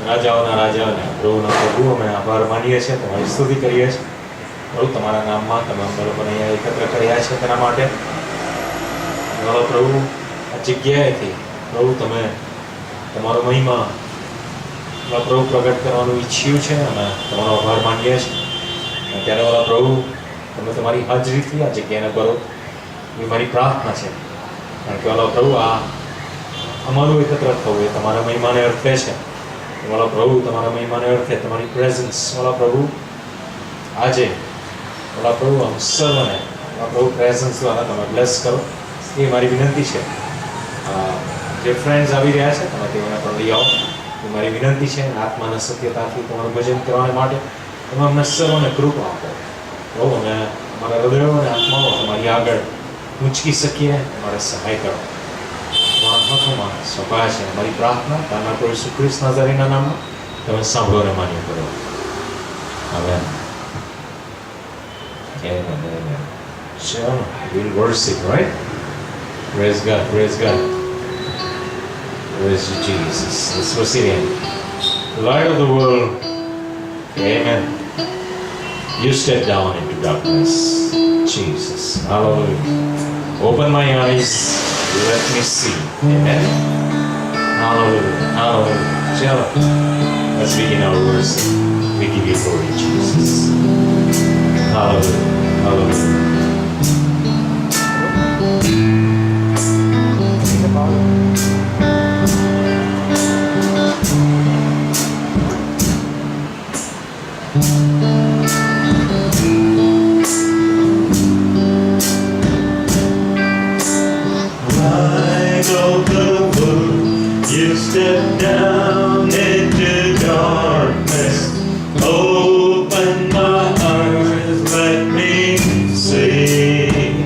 રાજાઓના રાજા અને પ્રભુના પ્રભુ, અમે આભાર માનીએ છીએ, તમારી સ્તુતિ કરીએ છીએ પ્રભુ. તમારા નામમાં તમે અમને લોકોને અહીંયા એકત્ર કર્યા છે તેના માટે પ્રભુ. આ જગ્યાએથી પ્રભુ તમે તમારો મહિમા પ્રભુ પ્રગટ કરવાનું ઈચ્છ્યું છે, અમે તમારો આભાર માનીએ છીએ. અને ત્યારે વાળા પ્રભુ તમે તમારી હાજરીથી આ જગ્યાને ભરો એ મારી પ્રાર્થના છે. કારણ કે વાળા પ્રભુ આ અમારું એકત્ર થવું એ તમારા મહિમાને અર્થે છે. વાળા પ્રભુ તમારા મહિમાને અર્થે તમારી પ્રેઝન્સ વાળા પ્રભુ આજે વાળા પ્રભુ આમ સર્વને વાળા પ્રભુ પ્રેઝન્સ દ્વારા તમે બ્લેસ કરો એ મારી વિનંતી છે. જે ફ્રેન્ડ્સ આવી રહ્યા છે તમે તેઓને પણ લઈ આવો એ મારી વિનંતી છે. આત્માના સત્યતાથી તમારું ભજન કરવા માટે તમે અમને સર્વને કૃપા આપો બહુ, અમે અમારા હૃદયો અને આત્માઓ તમારી આગળ ઊંચકી શકીએ. અમારે સહાય કરો. તમારા હાથોમાં સોંપાય છે અમારી પ્રાર્થના તાના પ્રભુ ઈસુ ખ્રિસ્ત નાઝારીના નામમાં તમે સાંભળો અને માન્ય કરો. Amen. Amen. Amen. So we'll worship, right? Praise God. Praise God. Praise you, Jesus. Let's proceed in. Light of the world. Amen. You step down into darkness. Jesus. Hallelujah. Open my eyes. Let me see. Amen. Hallelujah. Hallelujah. Shall let's begin our worship. We give you glory, Jesus. Hallelujah. Hallelujah. Light of the world, you step down into darkness. Open my eyes, let me see.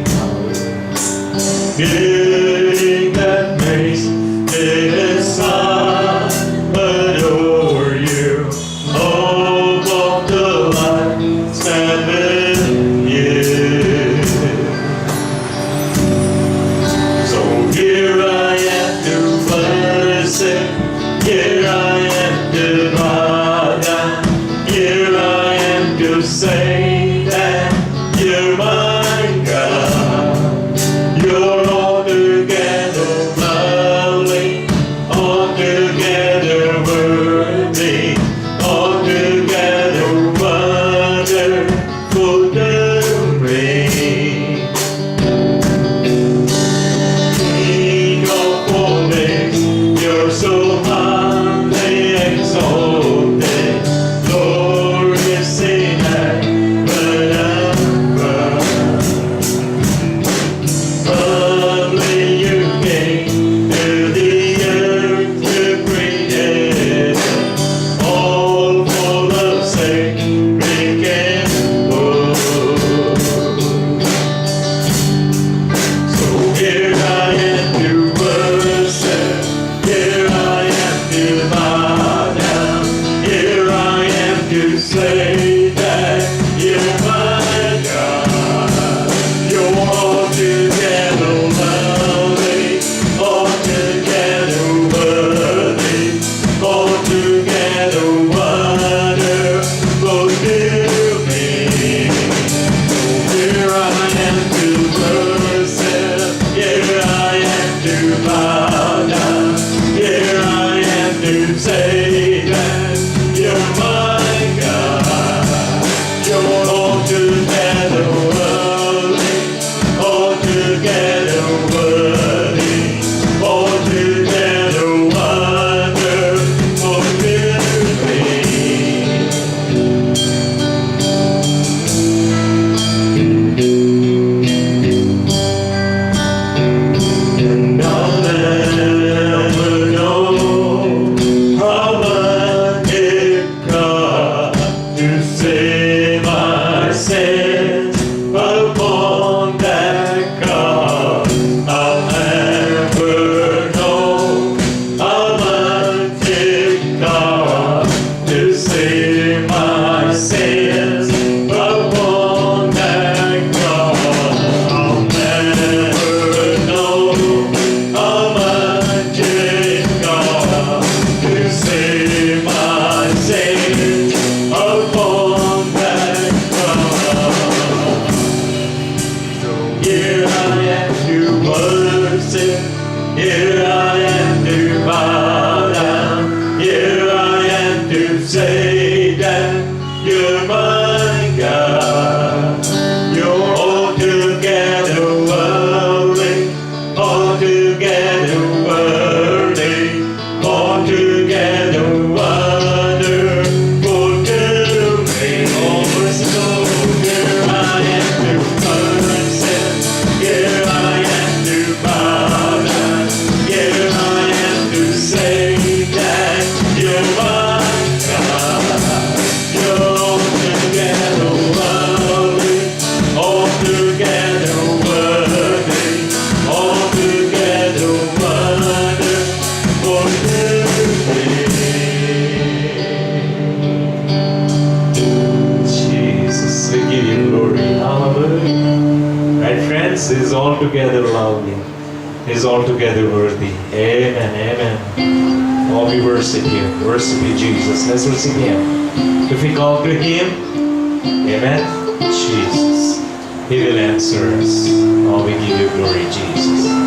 is altogether lovely. He is altogether worthy. Amen, amen. Oh, we worship you. Worship you, Jesus. Let's worship him. If we call to him, amen, Jesus, he will answer us. Oh, we give you glory, Jesus.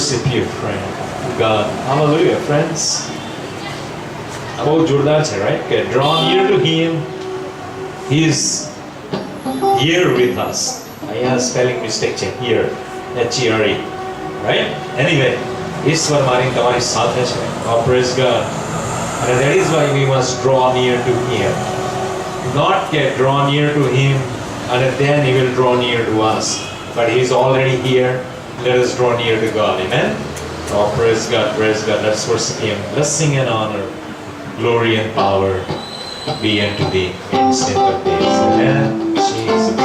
worship you, friend. God. Hallelujah, friends. बहुत जोरदार है, right? Okay, draw near to Him. He is here with us. I have spelling mistake check here. H-E-R-E. Right? Anyway, ईश्वर हमारी तुम्हारी साथ है. Oh, praise God. And that is why we must draw near to Him. Not get drawn near to Him and then He will draw near to us. But He is already here. Let us draw near to God. Amen? Oh, praise God, praise God. Let's worship Him. Blessing and honor, glory and power be unto Thee in saint of days. Amen. Jesus.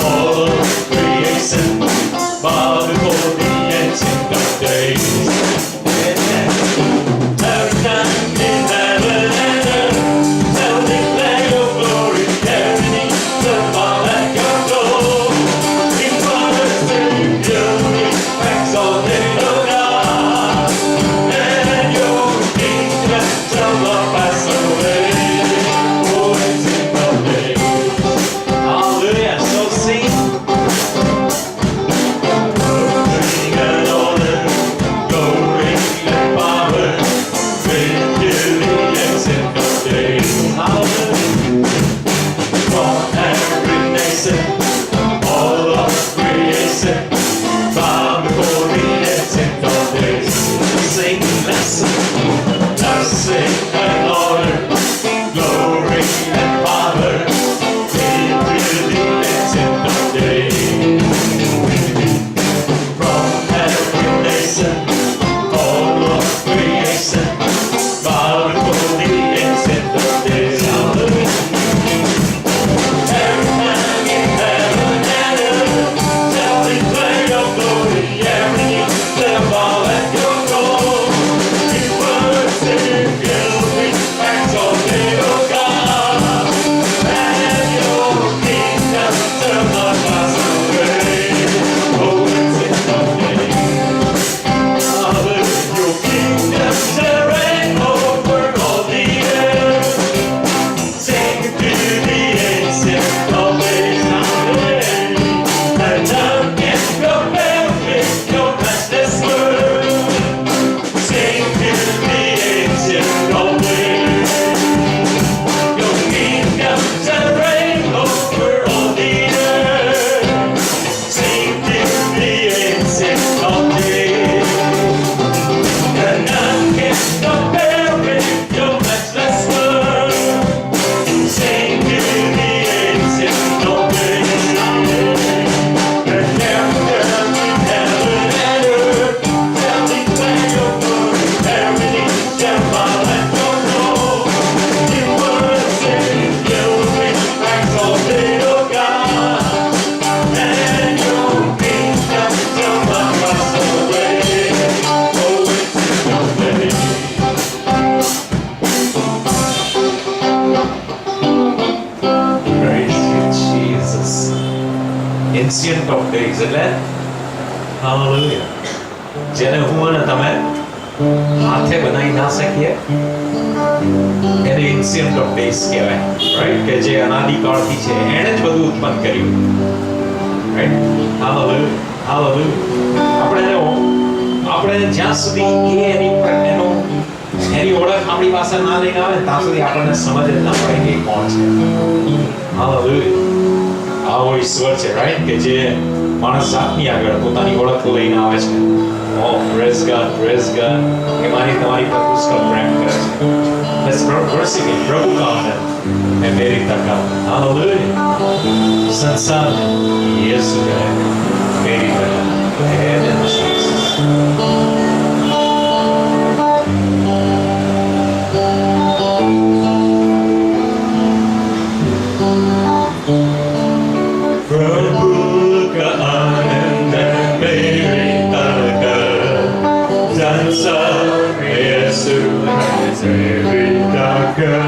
All ancient of days એટલે hallelujah, જેને હું અને તમે હાથે બનાવી ના શકીએ એને એન્શિયન્ટ ઓફ ડેઝ કહેવાય, રાઈટ? કે જે અનાદિકાળથી છે, એણે જ બધું ઉત્પન્ન કર્યું, રાઈટ? Hallelujah, hallelujah. આપણે જ્યાં સુધી એની ઓળખ આપણી પાસે ના લઈને આવે ત્યાં સુધી આપણને સમજ જ ના પડે કે કોણ છે. હાલેલુયા. આવો ઈશ્વર છે, રાઈટ? કે જે માણસ જાતની આગળ પોતાની ઓળખ લઈને આવે છે. ઓ પ્રેઝ ગોડ, પ્રેઝ ગોડ. કે મારી તમારી પર પુષ્કળ પ્રેમ કરે છે. લેટ્સ વર્શિપ હિમ. પ્રભુ का आनंद है मेरी तका. हालेलुया. संसार यीशु है मेरी तका. Head and Jesus. प्रभु का आनंद मेरी तका, संसार में यीशु है मेरी तका.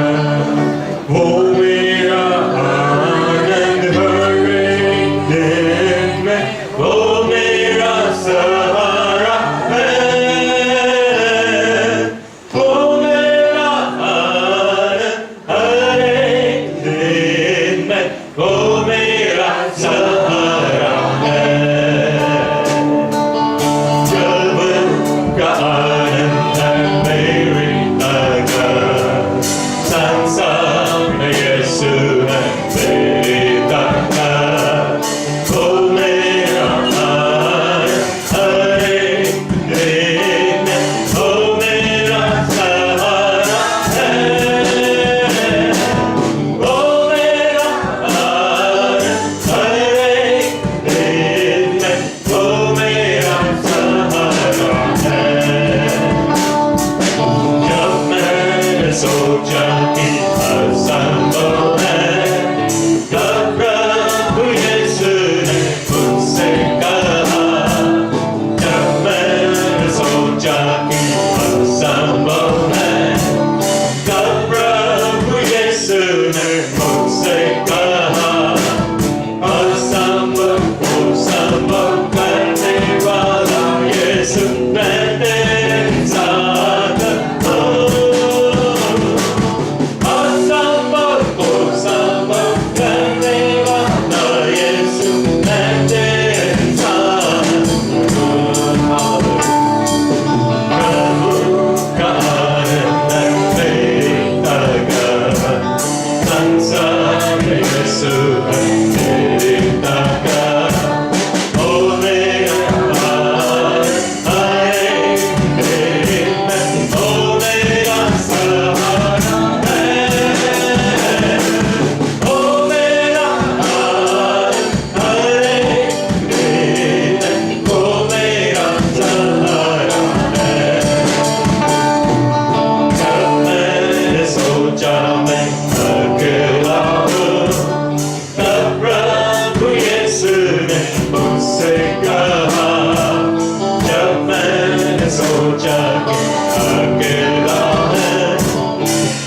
वो मेरा आनंद हर एक दिन में, वो मेरा सहारा है. वो मेरा आनंद हर एक दिन में, वो मेरा सहारा है. जब का आनंद है मेरी तका, संसार में यीशु है मेरी तका. वो मेरा आनंद हर एक दिन में, वो मेरा सहारा है. वो मेरा आनंद हर एक दिन में, वो मेरा सहारा है. जब मैंने सोचा कि असंभव है, तब प्रभु यीशु ने मुझसे कहा. जब मैंने सोचा कि असंभव है, तब प्रभु यीशु ने मुझसे कहा. असंभव को संभव करने वाला यीशु, मैं तेरे साथ हूँ. असंभव को संभव करने वाला यीशु, मैं तेरे साथ हूँ. प्रभु का आनंद मेरी तका, संसार में यीशु है मेरी तका. ओ मेरा आनंद हर एक दिन में, ओ मेरा सहारा है. ओ मेरा आनंद हर एक दिन में, ओ मेरा सहारा है. जब मैंने सोचा मैं अकेला हूँ, तब प्रभु यीशु ने मुझसे कहा. जब मैंने सोचा कि अकेला है,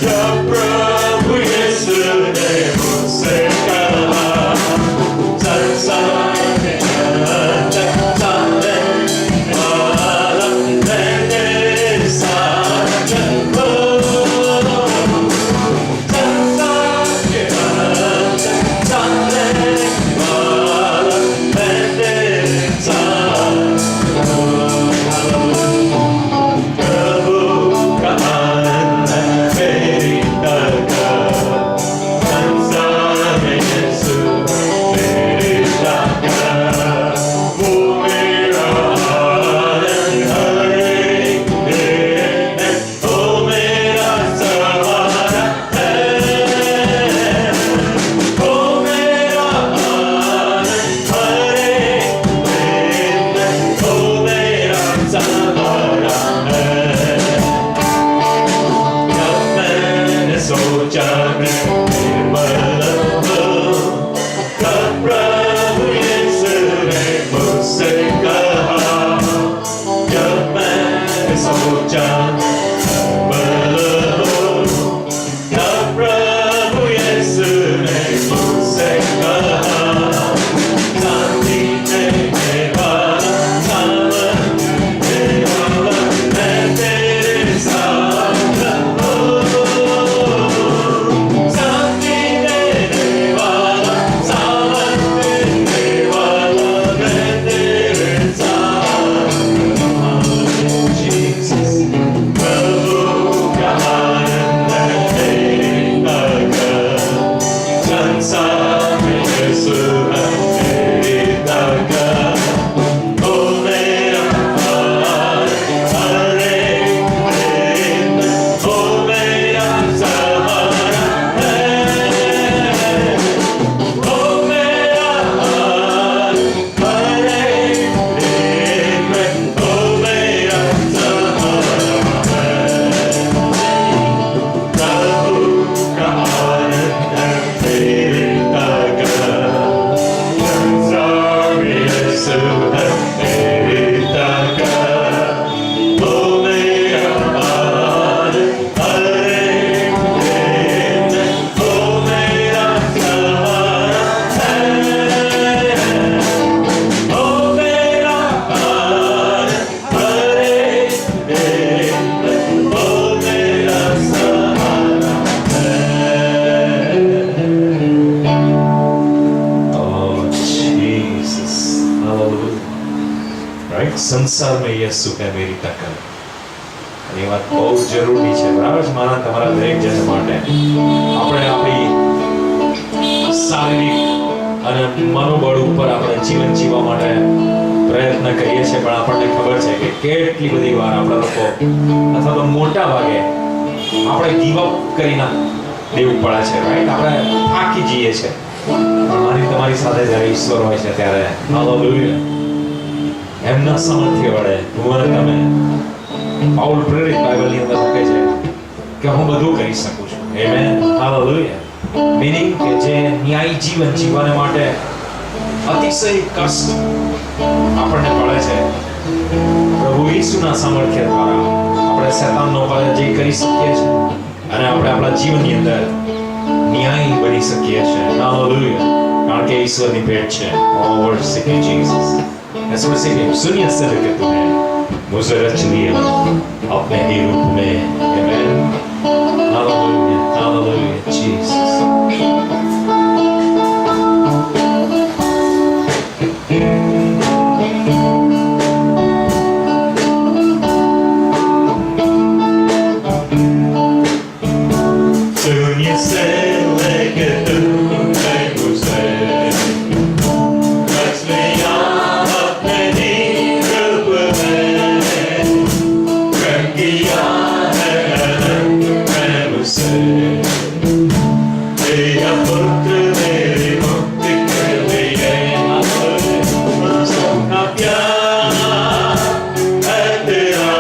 जब प्रभु यीशु ने मुझसे कहा. संसार में अंतर सारे वाला मैं तेरे साथ हूँ. संसार के अंतर सारे वाला मैं तेरे साथ हूँ. प्रभु का आनंद है मेरी तका, संसार में यीशु मेरी तका. वो मेरा आनंद हर एक दिन में, वो मेरा सहारा है. वो मेरा आनंद हर एक दिन में, वो मेरा सहारा है. जब मैंने सोचा मैं निर्मल हूँ, तब प्रभु यीशु ने मुझसे कहा. जब मैंने सोचा निर्मल हूँ, तब प्रभु यीशु ने मुझसे कहा. शांति संसार में यीशु है मेरी टक्कर. અને એ વાત બહુ જરૂરી છે, બરાબર છે મારા તમારા દરેક જણ માટે. આપણે આપણી શારીરિક અને મનોબળ ઉપર આપણે જીવન જીવવા માટે પ્રયત્ન કરીએ છીએ, પણ આપણને ખબર છે કે કેટલી બધી વાર આપણા લોકો અથવા તો મોટા ભાગે આપણે ગીવ અપ કરીને દેવું પડે છે, રાઈટ? આપણે થાકી જઈએ છીએ. પણ મારી તમારી સાથે જ્યારે ઈશ્વર હોય છે ત્યારે હાલેલુયા, એમના સામર્થ્ય વડે હું અને તમે, પાઉલ પ્રેરિત બાઇબલની અંદર લખે છે કે હું બધું કરી શકું છું. Amen, hallelujah. મીનિંગ કે જે ન્યાયી જીવન જીવવા માટે અતિશય કષ્ટ આપણને પડે છે, પ્રભુ ઈસુના સામર્થ્ય દ્વારા આપણે શૈતાનનો પરાજય કરી શકીએ છીએ અને આપણે આપણા જીવનની અંદર ન્યાયી બની શકીએ છીએ. હાલેલુયા, કારણ કે ઈશ્વરની ભેટ છે. ઓ વર્શિપ યુ જીસસ. ऐसे वैसे कि सुनिए सर के तुम्हें मुझे रच लिया अपने ही रूप में. Amen, hallelujah, hallelujah, Jesus. Soon you say like a doom like you say. Touch me on अपने रूप में. प्रेम किया है अनंत प्रेम से. तेरा पुत्र मेरी मुक्ति के लिए सबका प्यार है तेरा.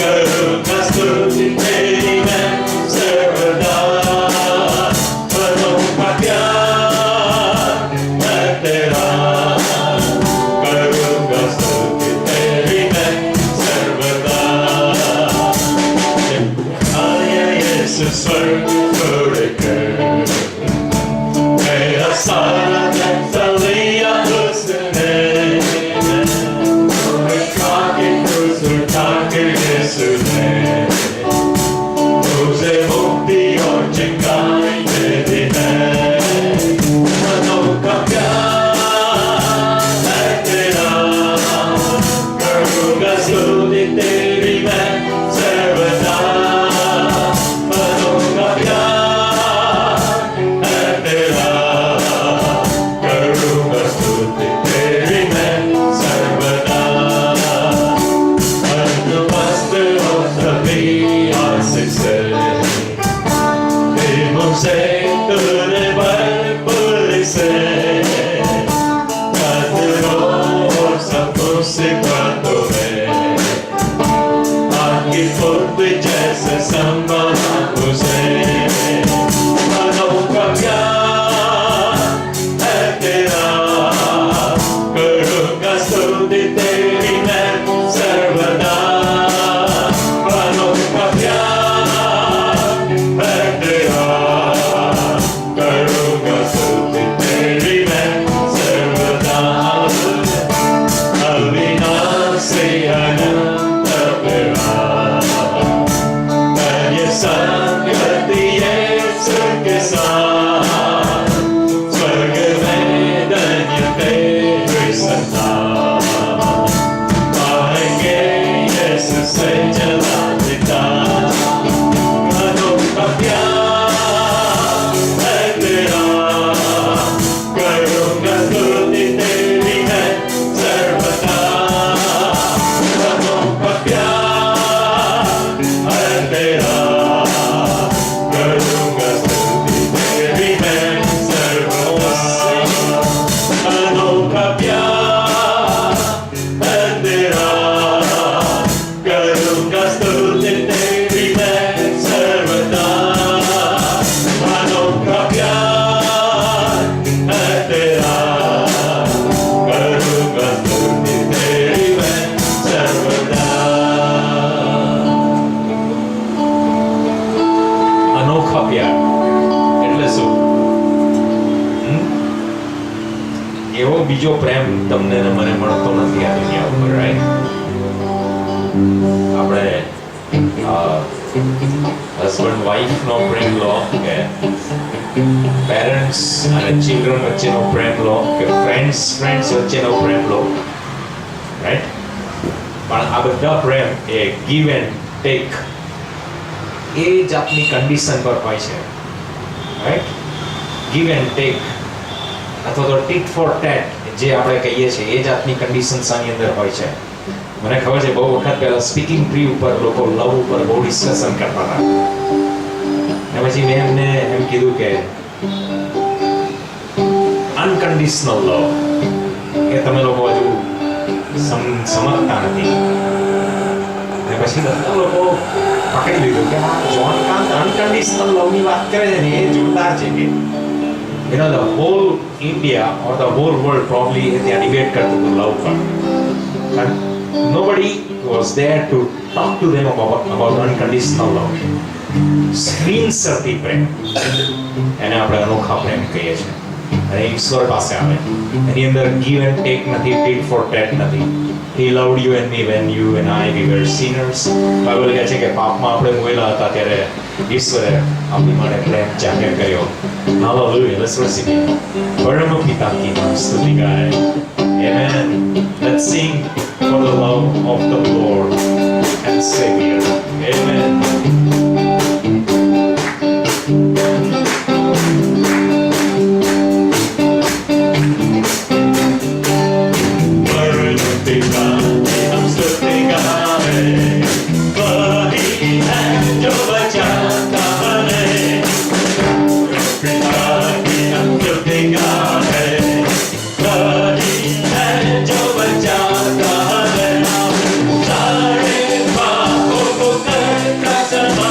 करूँगा स्तुति तेरी मैं सर्वदा. करूँगा प्यार है तेरा. करूँगा स्तुति तेरी मैं सर्वदा. आया यीशु स्वर्ग छोड़कर मेरा सारा धन लिया उसने. उठा के क्रूस उठा के यीशु ने मुझे मुक्ति और चंगाई दे दी है. मनों का प्यार है तेरा. करूँगा स्तुति तेरी मैं सर्वदा. मनों का प्यार है तेरा. करूँगा स्तुति तेरी मैं सर्वदा. बंदोबस्त हो सभी आशीष से. मुझे तूने भरपूर से. कदरों और सब मुसीबतों में आगे फुर्त जैसे संभाला मुझे. मनों का प्यार है तेरा. करूँगा स्तुति तेरी मैं सर्वदा. मनों का प्यार है तेरा. करूँगा स्तुति तेरी मैं सर्वदा. अविनाशी अनंत प्यार. मैं ये संगति यीशु के साथ. स्वर्ग में धन्य तेरी संतान. पाएंगे यीशु से जला पिता. मनों का प्यार है तेरा. करूँगा स्तुति तेरी मैं सर्वदा. मनों का प्यार है तेरा. करूँगा स्तुति तेरी मैं सर्वदा. मनों का प्यार है तेरा. करूँगा स्तुति तेरी मैं सर्वदा. मनों का प्यार है तेरा. करूँगा स्तुति तेरी मैं सर्वदा. અનોખા પ્યાર એટલે શું? એવો બીજો પ્રેમ તમને ને મને મળતો નથી આ દુનિયા ઉપર, રાઈટ? આપણે હસબન્ડ વાઈફ નો પ્રેમ લો કે પેરેન્ટ્સ અને ચિલ્ડ્રન વચ્ચેનો પ્રેમ લો કે ફ્રેન્ડ્સ વચ્ચેનો પ્રેમ લો, રાઈટ? પણ આ બધા પ્રેમ એ ગીવ એન્ડ ટેક એ જાતની કન્ડિશન પર હોય છે, રાઈટ? ગીવ એન્ડ ટેક અથવા તો ટીટ ફોર ટેટ જે આપણે કહીએ છીએ એ જાતની કન્ડિશન્સ આની અંદર હોય છે. મને ખબર છે બહુ વખત પહેલા સ્પીકિંગ ટ્રી ઉપર લોકો લવ ઉપર બહુ ડિસ્કશન કરતા હતા, અને પછી મેં એમને એમ કીધું કે અનકન્ડિશનલ લવ એ તમે લોકો હજુ સમજતા નથી. અને પછી બધા લોકો પકડી લીધું કે આ જ્હોન કાન્ટ અનકન્ડિશનલ લવની વાત કરે છે ને એ જોરદાર છે કે the whole India or the whole world probably ત્યાં ડિબેટ કરતું હતું લવ પર, and nobody was there to talk to them about unconditional love. સ્ક્રીનસરથી પ્રેમ એને આપણે અનોખા પ્રેમ કહીએ છીએ, અને ઈશ્વર પાસે આવે એની અંદર ગીવ એન્ડ ટેક નથી, ટીટ ફોર ટેટ નથી. He loved you and me when you and I we were sinners. Bible કહે છે કે પાપમાં આપણે મોયેલા હતા ત્યારે ઈશ્વરે આપણી માટે પ્રેમ જાહેર કર્યો. Hallelujah. Let's worship Him. પરમ પિતા કી નામ સ્તુતિ ગાય. Amen. Let's sing for the love of the Lord and Savior. Amen. That's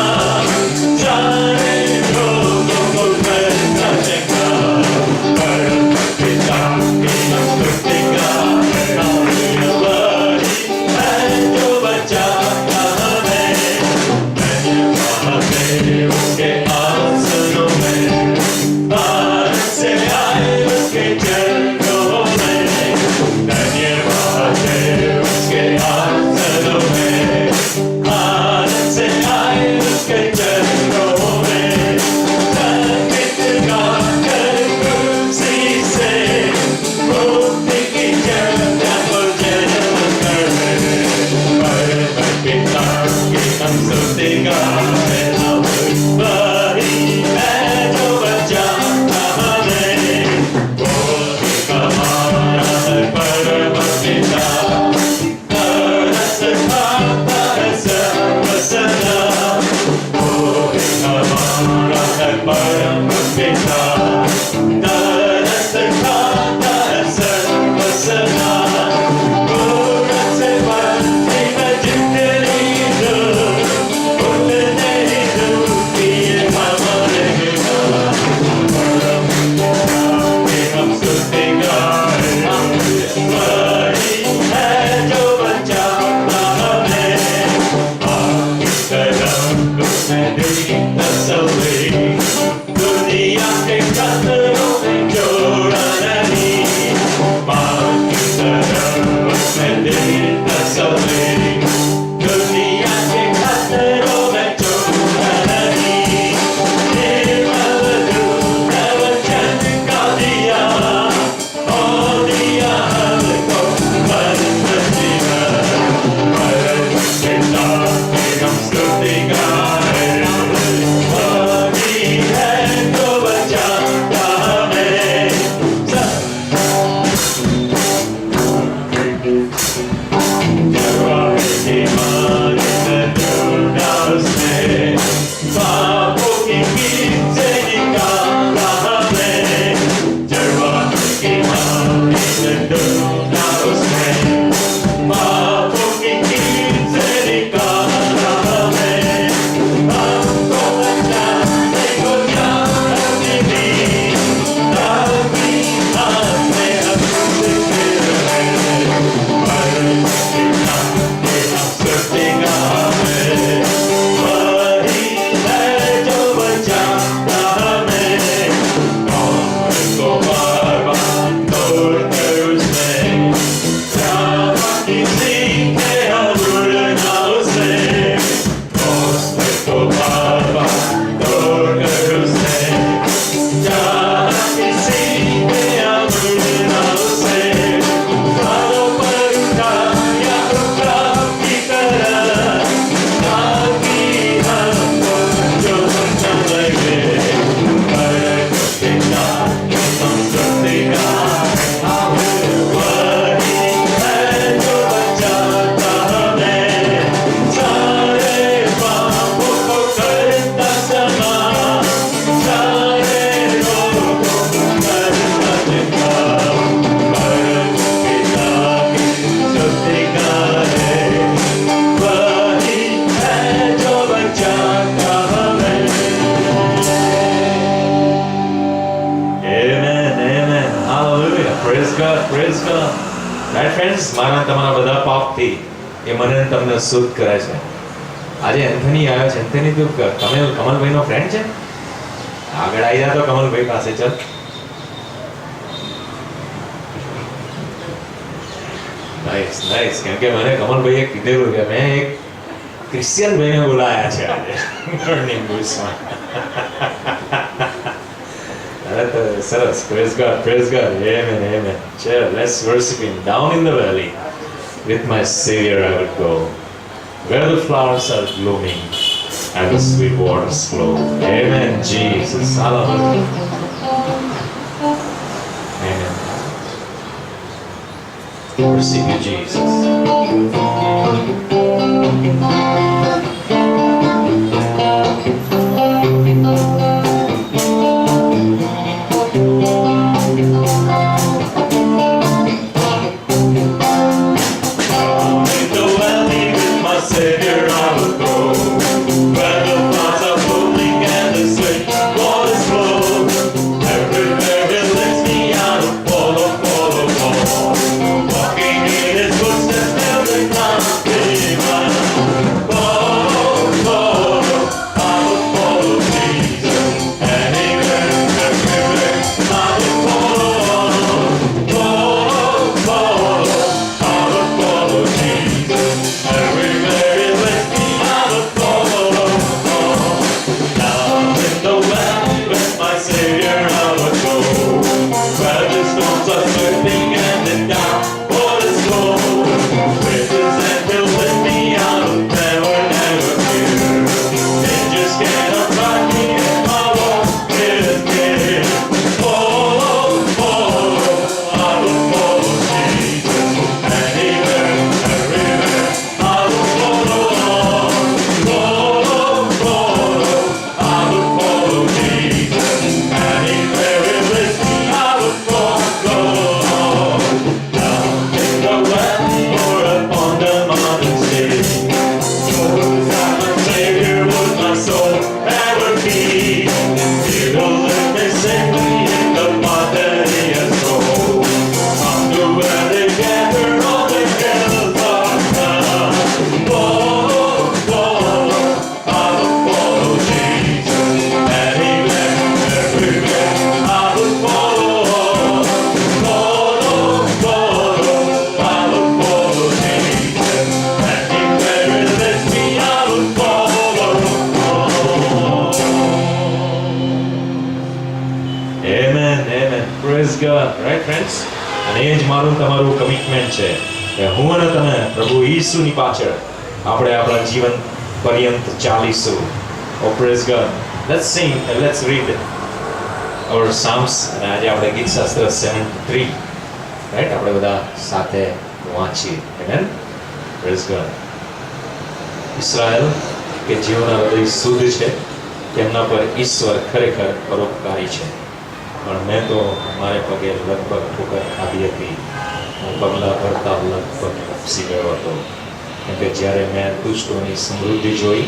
right friends, મારા તમારા બધા પાપથી એ મને ને તમને શુદ્ધ કરે છે. આજે એન્થની આવ્યો છે. એન્થની તું તમે કમલભાઈનો ફ્રેન્ડ છે? આગળ આવી જા તો કમલભાઈ પાસે ચાલ. Nice nice. કેમ કે મને કમલભાઈએ કીધેલું કે મેં એક ક્રિશ્ચિયન ભાઈને બોલાયા છે આજે મોર્નિંગ બુલ્સમાં. અરે તો સરસ. Praise God, praise God. Amen, amen. ચલો, let's worship him. Down in the valley with my Savior I would go, where the flowers are blooming and the sweet waters flow. Amen, Jesus. Hallelujah. Amen. Worship you, Jesus. Savior, I would go where the flowers are blooming and the sweet waters flow. Everywhere He leads me, I will follow, follow, follow. Walking in His footsteps till the time divine. Follow, follow, I will follow Jesus. Anywhere, everywhere, I will follow on. Follow, follow, I will follow Jesus. Everywhere. Savior, I would go where the storms are sweeping and the dark waters flow. With His hand He'll lift me out of never, never fear. Angels cannot find me if my walk is near. Follow, follow, I will follow Jesus. Anywhere, everywhere, I will follow on. Follow, follow, I will follow Jesus. Anywhere He leads me, I would follow. Down in the valley or upon the mountain stage, God my Savior would my soul ever be. He will let me safely in the path that He has told. Come to where they gather all the hills are done. Follow, follow, I will follow Jesus. Anywhere, everywhere, I will follow. Follow, follow, I will follow Jesus. Anywhere He leads me, I will follow. Amen, amen. Praise God. Right, friends? અને એ જ મારું તમારું commitment છે કે હું અને તમે પ્રભુ ઈસુની પાછળ આપણે આપણા જીવન પર્યંત ચાલીશું. Oh, praise God. Let's sing and let's read our Psalms. અને આજે આપણે ગીત શાસ્ત્ર 73, રાઈટ, આપણે બધા સાથે વાંચીએ. Amen. Praise God. ઇસ્રાએલ કે જેઓના હૃદય શુદ્ધ છે તેમના પર ઈશ્વર ખરેખર પરોપકારી છે. પણ મેં તો મારે પગે લગભગ ઠોકર ખાધી હતી. હું પગલાં ભરતા લગભગ ઉપસી ગયો હતો. કેમ કે જ્યારે મેં દુષ્ટોની સમૃદ્ધિ જોઈ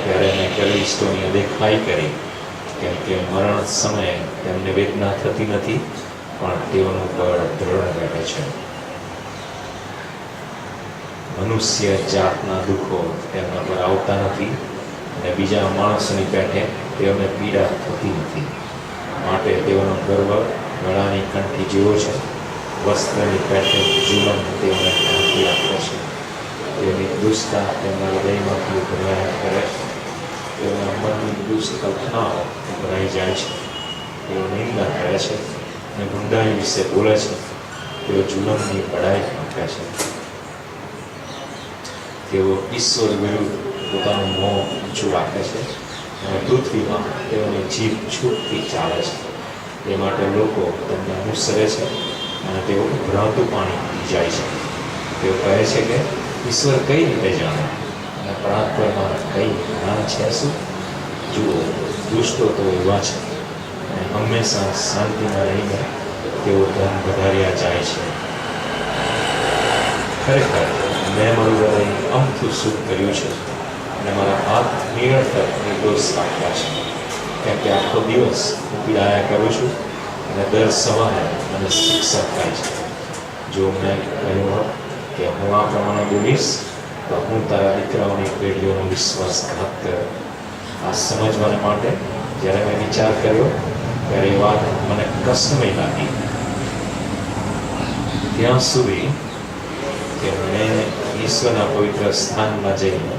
ત્યારે મેં ગલીષ્ટોની અદેખાઈ કરી. કેમ કે મરણ સમયે તેમને વેદના થતી નથી, પણ તેઓનું બળ દ્રઢ રહે છે. મનુષ્ય જાતના દુઃખો તેમના પર આવતા નથી અને બીજા માણસોની પેઠે તેઓને પીડા થતી નથી. માટે તેઓનો ગર્વ ગળાની કંઠી જેવો છે. વસ્ત્રની પેઠે જુલમ તેઓને ઢાંકી આપે છે. તેઓની દુષ્ટતા તેમના હૃદયમાંથી ઉભરાયા કરે છે. તેઓના મનની દુષ્ટ કલ્પનાઓ ઉભરાઈ જાય છે. તેઓ નિંદા કરે છે અને ગુંડાઈ વિશે બોલે છે. તેઓ જુલમની બડાઈ આપે છે. તેઓ ઈશ્વર વિરુદ્ધ પોતાનું મોં ઊંચું રાખે છે અને પૃથ્વીમાં તેઓની જીભ છૂટથી ચાલે છે. તે માટે લોકો તેમને અનુસરે છે અને તેઓ ઉભરાતું પાણી પી જાય છે. તેઓ કહે છે કે ઈશ્વર કઈ રીતે જાણે અને પરાત્પરમાં કઈ જ્ઞાન છે શું? જુઓ, દુષ્ટો તો એવા છે અને હંમેશા શાંતિમાં રહીને તેઓ ધન વધાર્યા જાય છે. ખરેખર મેં મારું હૃદય અમથું શુદ્ધ કર્યું છે અને મારા હાથ નિરર્થક નિર્દોષ રાખ્યા છે. કેમ કે આખો દિવસ હું પીડાયા કરું છું અને દર સવારે મને શિક્ષા થાય છે. જો મેં કહ્યું હોત કે હું આ પ્રમાણે બોલીશ તો હું તારા દીકરાઓની પેઢીઓનો વિશ્વાસઘાત કર્યો. આ સમજવાને માટે જ્યારે મેં વિચાર કર્યો ત્યારે એ વાત મને કષ્ટમય લાગી. ત્યાં સુધી કે મેં ઈશ્વરના પવિત્ર સ્થાનમાં જઈને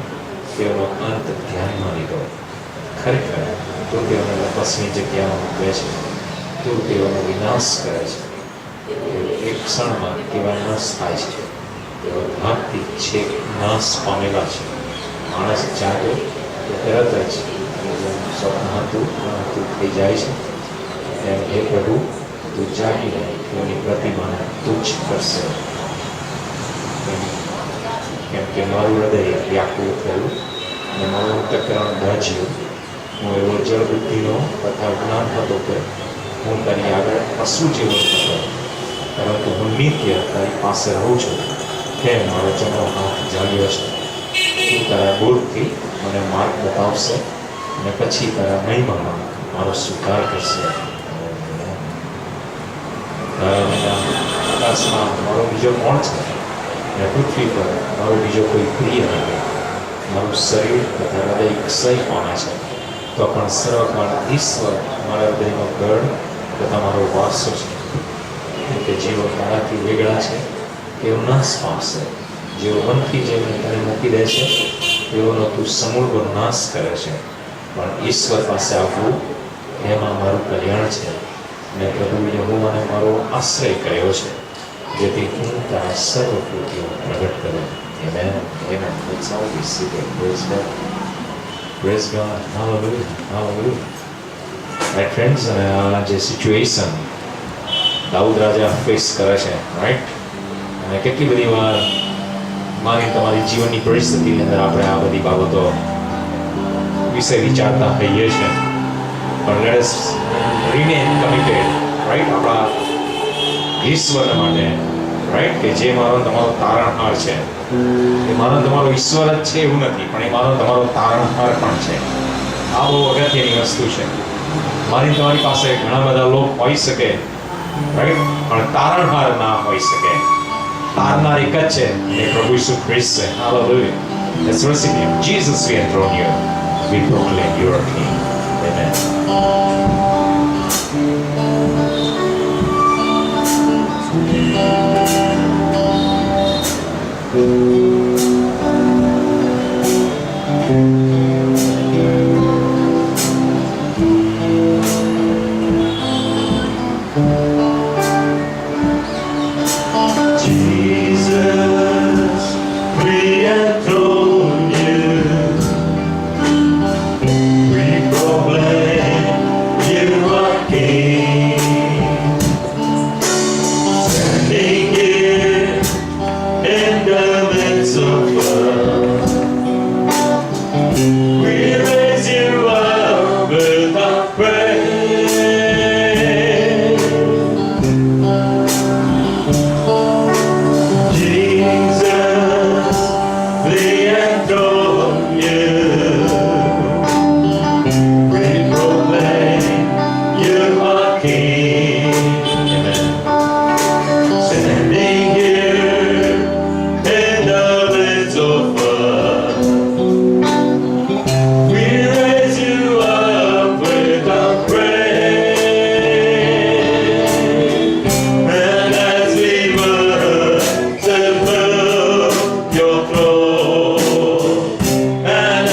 તેઓનો અંત ધ્યાનમાં લીધો. ખરેખર તું તેઓને તપસ્વી જગ્યામાં મૂકે છે, તું તેઓનો વિનાશ કરે છે. તેઓ એક ક્ષણમાં કેવા નાશ થાય છે. તેઓ ભાગથી છેક નાશ પામેલા છે. માણસ જાગે તો તરત જ સ્વપ્ન હતું થઈ જાય છે. તેમ હે પ્રભુ, તું જાગીને તેઓની પ્રતિમાને તુચ્છ કરશે. કેમ કે મારું હૃદય વ્યાકુળ થયું અને મારું અંતઃકરણ દાજ્યું. હું એવો જળ બુદ્ધિનો તથા જ્ઞાન હતો કે હું તારી આગળ પશુ જેવો હતો, પરંતુ હું નિત્ય તારી પાસે રહું છું. કેમ મારો જમણો હાથ જાગ્યો છે. તું તારા બોલથી મને માર્ગ બતાવશે અને પછી તારા મહિમામાં મારો સ્વીકાર કરશે. આકાશમાં મારો બીજો કોણ છે અને પૃથ્વી પર મારો બીજો કોઈ પ્રિય નથી. મારું શરીર તથા હૃદય ક્ષય પામે છે, તો પણ સર્વકાળ ઈશ્વર મારા હૃદયનો ગઢ તથા મારો વારસો છે. કે જેઓ તારાથી વેગળા છે તેઓ નાશ પામશે. જેઓ વનથી જેમને તને મૂકી દે છે તેઓનો તું સમૂળ નાશ કરે છે. પણ ઈશ્વર પાસે આવવું એમાં મારું કલ્યાણ છે. અને પ્રભુ યહોવાને મારો આશ્રય કર્યો છે, જેથી હું તારા સર્વ કૃત્યો પ્રગટ કરું. Amen. Amen. Let's all be seated. Praise God. Praise God. Hallelujah. Hallelujah. Right, friends, અને આ જે સિચ્યુએશન દાઉદ રાજા ફેસ કરે છે, રાઈટ, અને કેટલી બધી વાર મારી તમારી જીવનની પરિસ્થિતિની અંદર આપણે આ બધી બાબતો વિશે વિચારતા હોઈએ છીએ. પણ let us remain committed, right, આપણા ઈશ્વર માટે, રાઈટ, કે જે મારો તમારો તારણહાર છે. એ મારો તમારો ઈશ્વર જ છે એવું નથી, પણ એ મારો તમારો તારણહાર પણ છે. આ બહુ અગત્યની વસ્તુ છે. મારી તમારી પાસે ઘણા બધા લોકો હોઈ શકે, રાઈટ, પણ તારણહાર ના હોઈ શકે. તારનાર એક જ છે, એ પ્રભુ ઈસુ ખ્રિસ્ત છે. Hallelujah. Let's worship him. Jesus, we enthrone you. We proclaim you are King. Amen. Jesus, we enthrone you. We proclaim you are King. Standing here in the midst of love, we raise you up with our praise. Jesus, we adore you. We proclaim you are King. Amen. Standing here in the midst of us, we raise you up with our praise. And as we worship your throne, and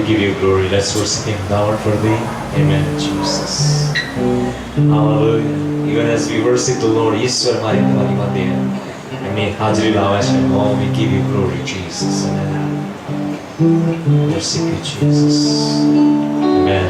give you glory. Let's worship Him now and for Thee. Amen, Jesus. Hallelujah. Even as we worship the Lord, ઈશ્વર મારી તમારી મધ્ય એમની હાજરી લાવે છે. Oh, we give you glory, Jesus. Amen. Worship you, Jesus. Amen.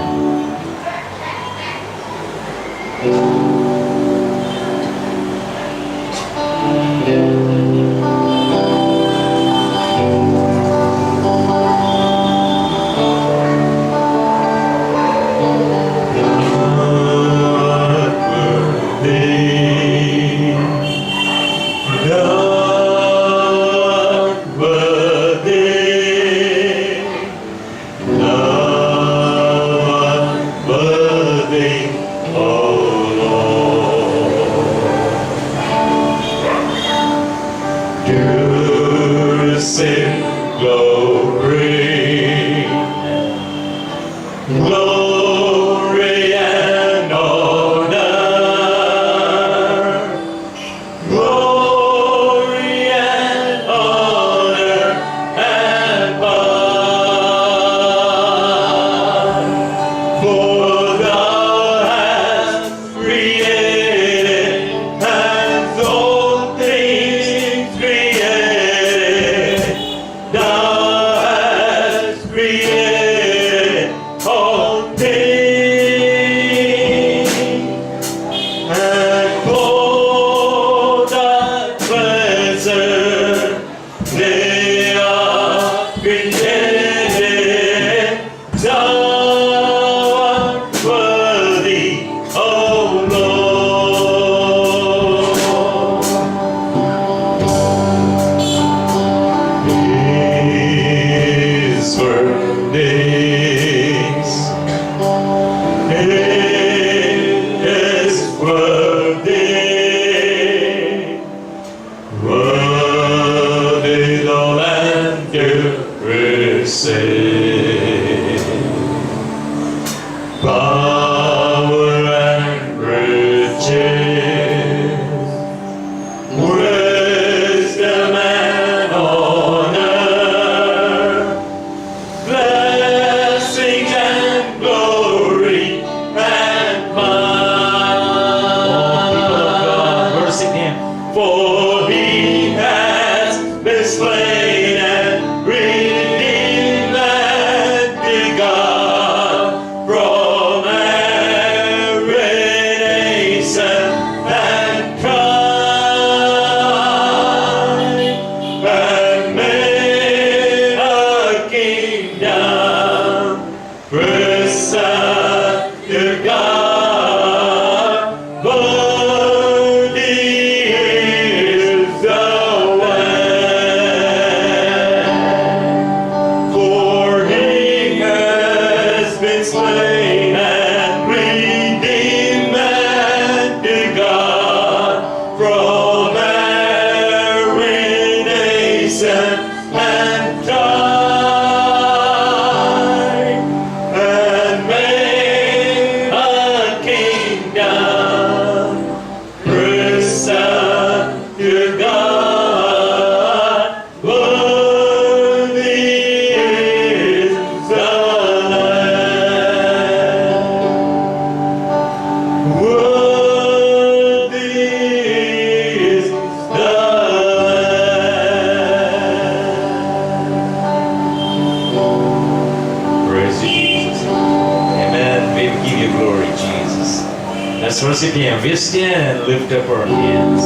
Let's worship Him. We stand and lift up our hands.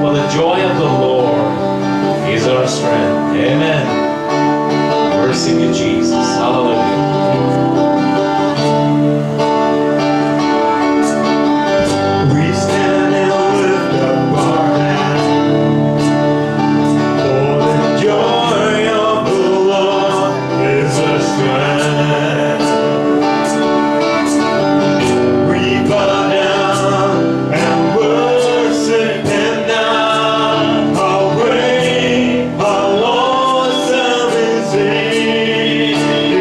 For the joy of the Lord is our strength. Amen. Worship you, Jesus. Hallelujah. We stand and lift up our hands. For the joy of the Lord is our strength. We bow down and worship Him now. How great, how awesome is He.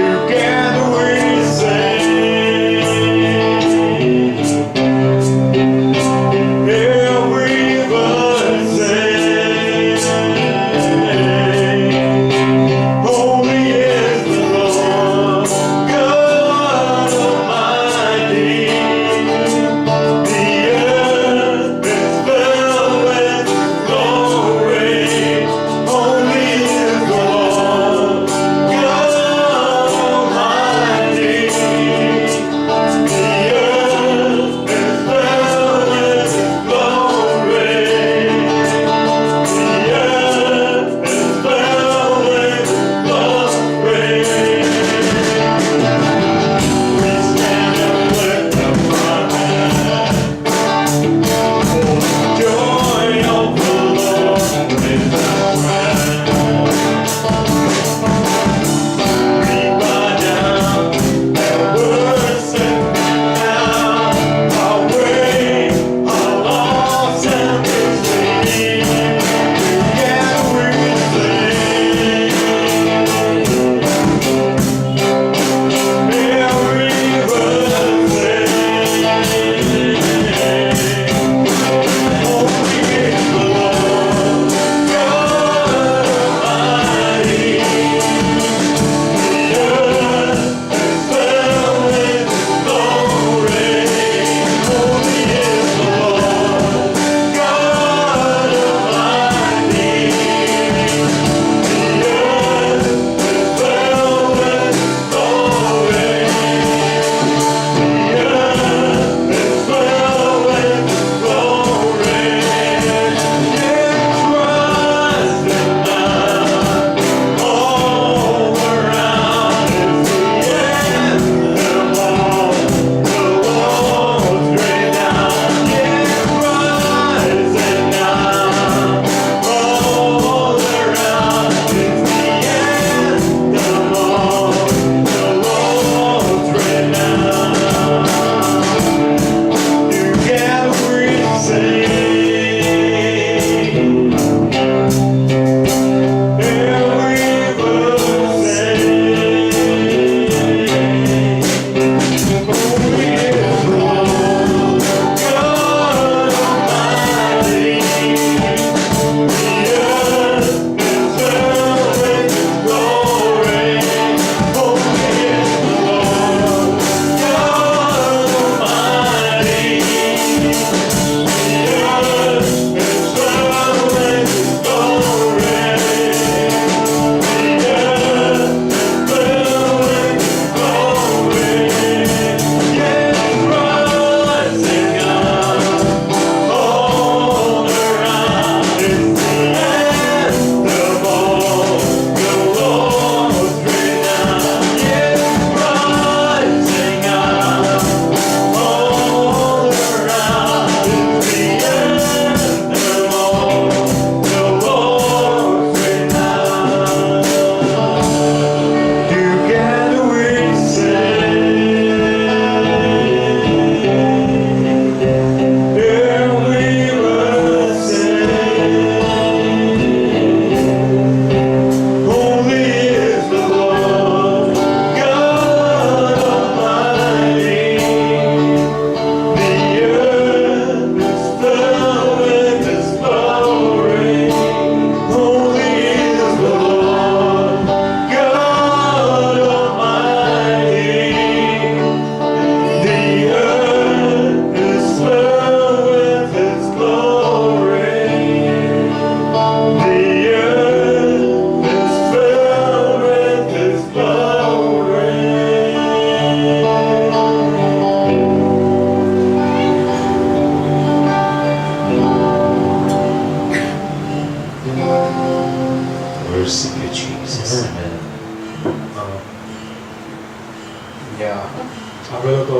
આપણે લોકો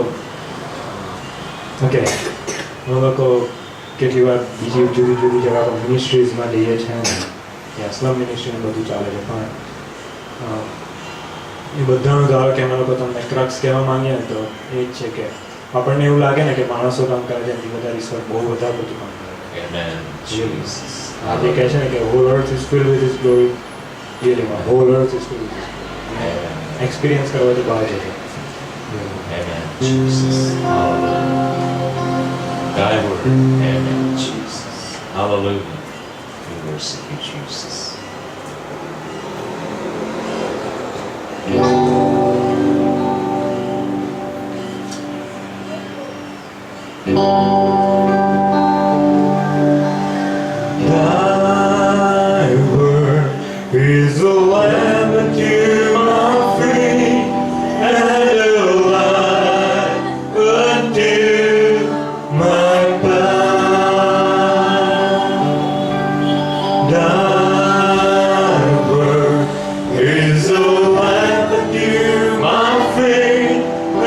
okay અમે લોકો કેટલી વાર બીજી જુદી જુદી જગ્યા પર મિનિસ્ટ્રીઝમાં જઈએ છીએ ને ત્યાં સ્લમ મિનિસ્ટ્રીને બધું ચાલે છે પણ એ બધાનો ધારો કે અમે લોકો તમને ક્રક્સ કહેવા માંગીએ ને તો એ જ છે કે આપણને એવું લાગે ને કે માણસો કામ કરે છે એનાથી વધારે ઈશ્વર બહુ વધારે બધું કામ કરે છે. Amen. Jesus. આજે કહે છે ને કે whole earth is filled with his glory. Really, whole earth is filled with his glory. Amen. Experience કરવાથી બહાર જશે. Amen. Jesus. Hallelujah. Thy word. Amen. Jesus. Hallelujah. We worship you, Jesus. Thy word is a lamp unto my feet and a light unto my path. Thy word is a lamp unto my feet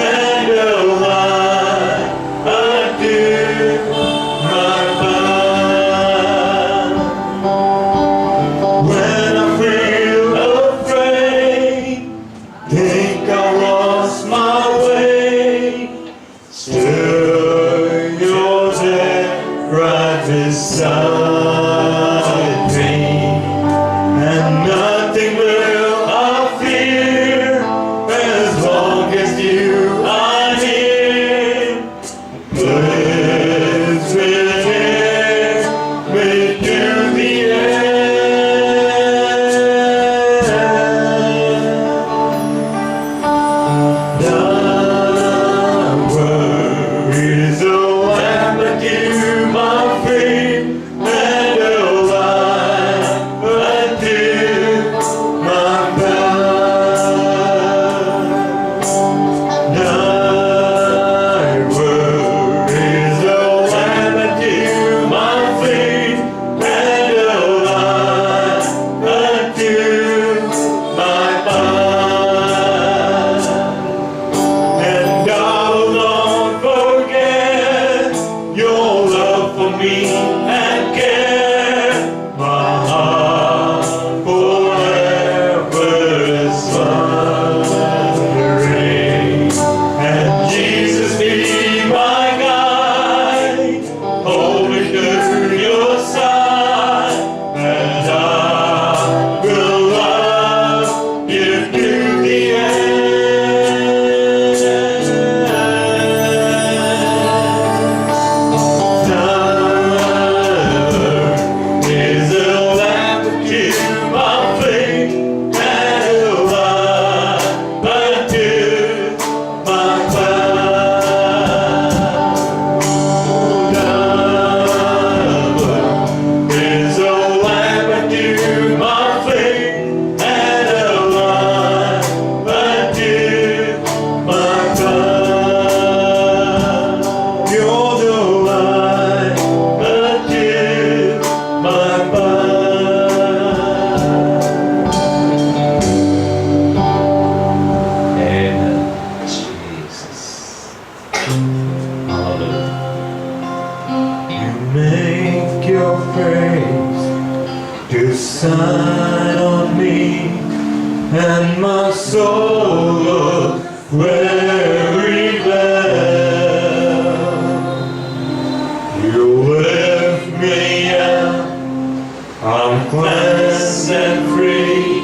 and a light unto my path. When I feel afraid, think I lost my way, still you're there right beside me, and nothing will I fear as long as you are here. Please prepare me to the end. Thy word is a lamp unto my feet and a light unto my path. Thy word is a lamp unto my feet and a light unto my path. And I will not forget your love for me and care. My heart forever is wondering. And Jesus be my guide, hold me to your side, and I will love you to the end. Thy word is a lamp unto my feet and a light unto my path. Thy word is a lamp unto my feet and a light unto my path. You're the light unto my path. Amen. Jesus. Hallelujah. You make your face to shine on me, and my soul looks very well. You lift me up, I'm cleansed and free,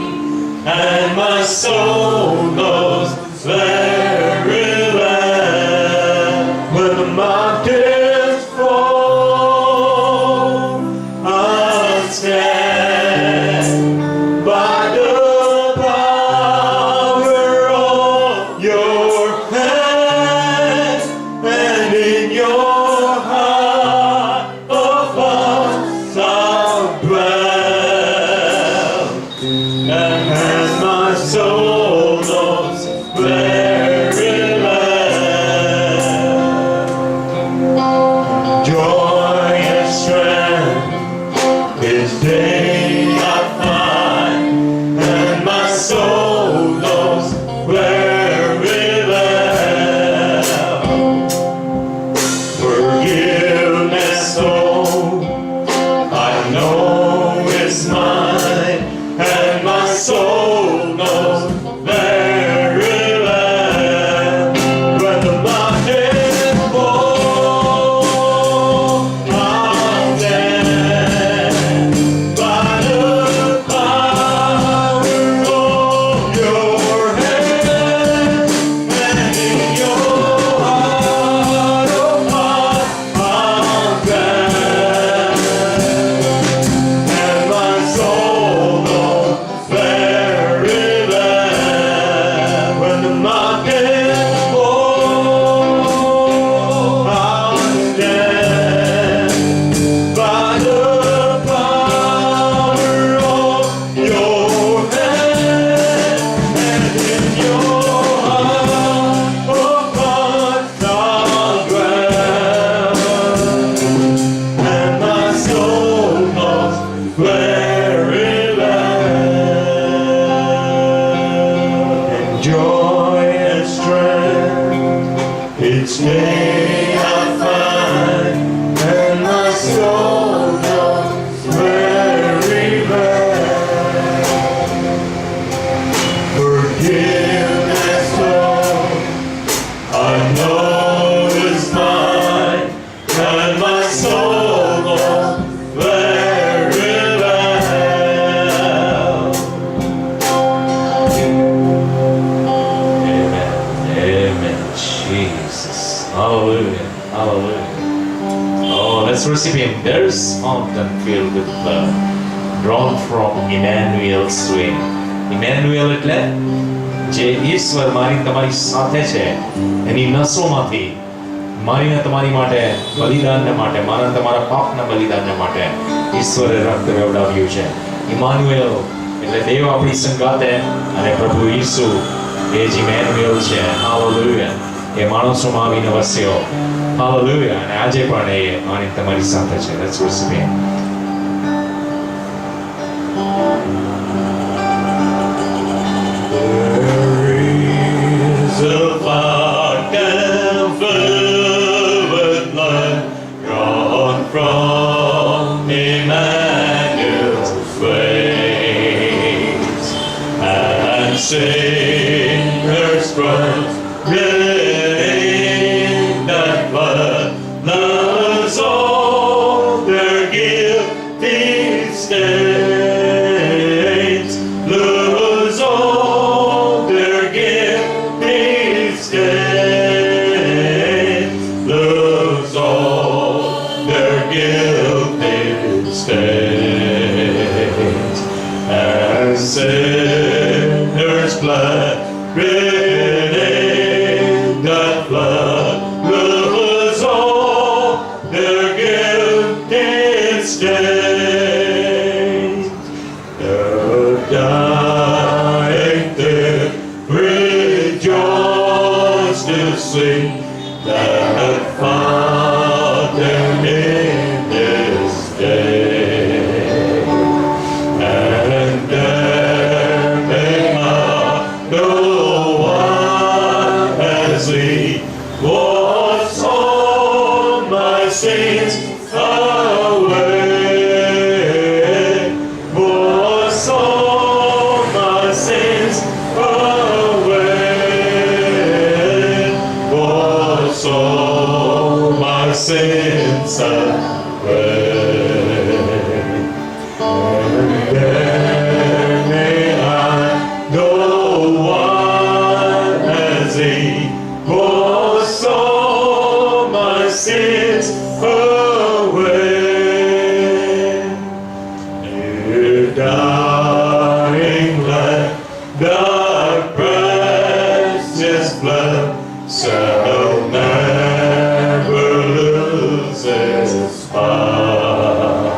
and my soul knows very well. When the mountains fall, I'll stand by the power of your hand, and in your heart of hearts I'll dwell. And as my soul joy and strength. Each day I find, and my soul knows very well. Forgiveness, Lord, I know is mine, and my soul knows very well. Amen. Amen. Jesus. Hallelujah. Hallelujah. Oh, let's receive Him. There's fountain filled with blood, drawn from Emmanuel's wing. Emmanuel એટલે જે ઈશ્વર મારી તમારી સાથે છે એની નસોમાંથી મારીને તમારી માટે બલિદાનને માટે મારા તમારા પાપના બલિદાનને માટે ઈશ્વરે રક્ત વેવડાવ્યું છે. ઇમાનુએલ એટલે દેવ આપણી સંગાતે અને પ્રભુ ઈસુ એ જ ઇમેન્યુએલ છે. હાલેલુયા. એ માણસોમાં આવીને વસ્યો. હાલેલુયા. અને આજે પણ એ આની તમારી સાથે છે. Let's worship him. The fountain filled with blood, drawn from Emmanuel's waves, and sinners from in that blood, loves all their guilty stains, lose all their guilty stains, lose all their guilty stains, and sinners' blood in that blood, lose all their guilty stains. The dying thief rejoice to see that fountain in this day, and there may not no one as He was all my sins away, was all my sins away, was all my sins away. And there may I no one as He was all my sins away. Dear dying Lamb, Thy precious blood shall never lose its power.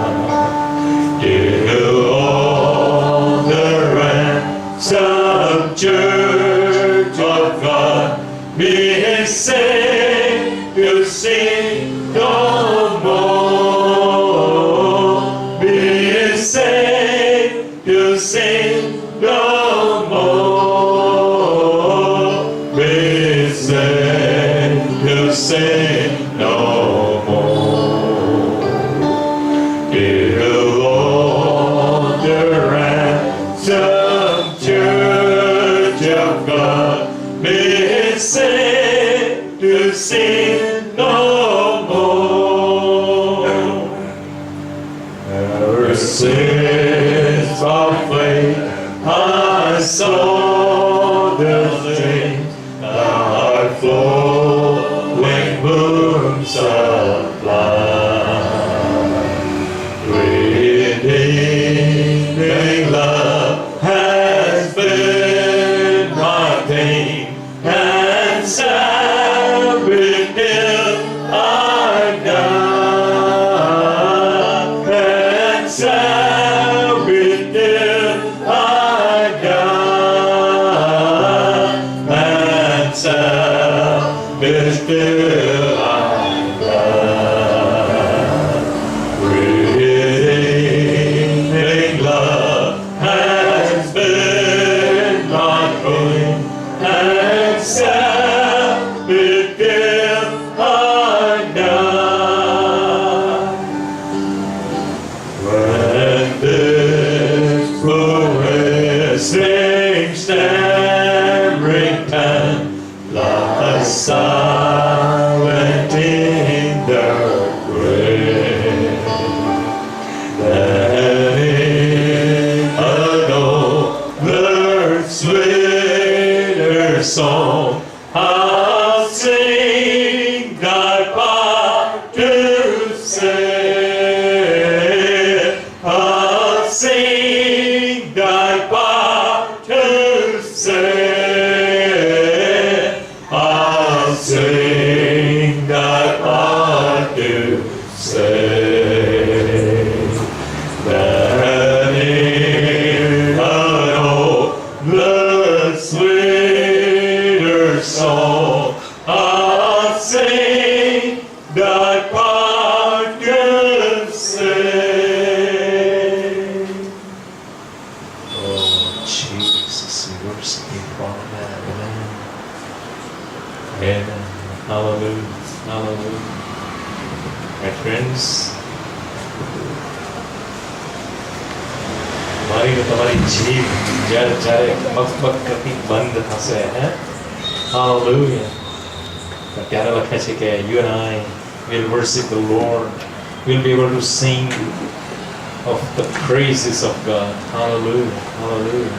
Till all the ransomed Church of God be saved to sing no more, be saved to sing no more, be saved to sing no more. Till all the ransomed Church of God be saved to sing no more. Ever since of faith I saw the things thy flowing wombs supply. Redeeming love has been my pain and salvation till I die, and salvation till I die, and salvation till I die. Redeeming love has been my pain song. I'll sing thy Father's say. I'll sing thy Father's say. I'll sing thy Father's say. That is all the sweeter song. I'll sing thy Father's say. Oh, Jesus, we worship you, Father. Amen. Amen. Hallelujah. Hallelujah. My friends, મારી ને તમારી જીભ જ્યારે જ્યારે મકમક કરતી બંધ થશે હે Hallelujah. ત્યારે લખે છે કે you and I will worship the Lord. We'll be able to sing of the praises of God. Hallelujah. Hallelujah.